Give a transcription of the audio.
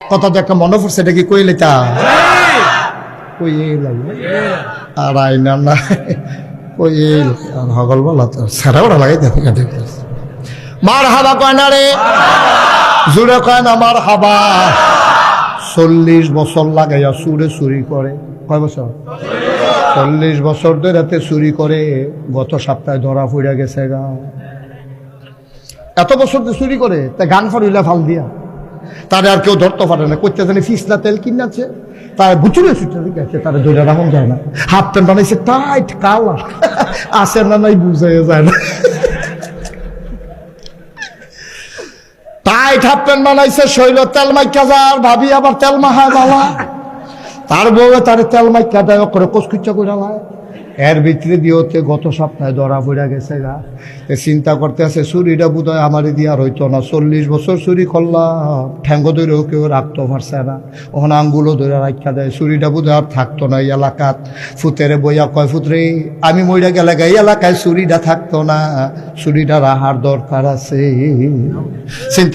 কথা তো একটা মনে পড়ছে, এটা কি কইলে তা কই আর আইনা না কই হগল বলা তো সারা ওরা লাগাই দেখো মার হাবা কয় না রে, জুড়ে কয় না মার হাবা। 40 বছর লাগাইয়া সুরে চুরি করে, কয় বছর? 40 বছর ধরে রাতে চুরি করে, গত সপ্তাহে ধরা পড়ে গেছে গা। এত বছর তো চুরি করে, তা গান ফাড়িলা ফাল দিয়া তারে আর কেউ ধরতে পারে না। করতে জানি ফিসলা তেল কিনাছে, তার বুচুরে ছুটে গেছে, তারা ধরে রাখুন যায় না। হাফ প্যান্ট বানাইছে টাইট কালা, আসে না নাই বুঝাই যায় না। টাইট হাফ প্যান্ট বানাইছে, শৈল তেল মাইকা যার, ভাবি আবার তেল মাহায় বালা, তার বউ তার তেল মাইকা দেয় করে কচকুচ্চা করে লায়। এর ভিতরে দিয়েতে গত সপ্তাহে ধরা পড়ে গেছে গা। চিন্তা করতে আছে চুরিটা বোধ হয় আমারই দিয়ে আর হইতো না। 40 বছর চুরি করলাম, ঠ্যাঙ্গ ধরেও কেউ রাখতে পারছে না, ওখানে আঙ্গুলও ধরে রাখা দেয়। চুরিটা বোধ হয় আর থাকতো না এই এলাকাত। ফুতেরে বইয়া কয়, ফুতরে আমি মইরা গেলে এই এলাকায় চুরিটা থাকতো না, চুরিটা রাহার দরকার আছে। চিন্তা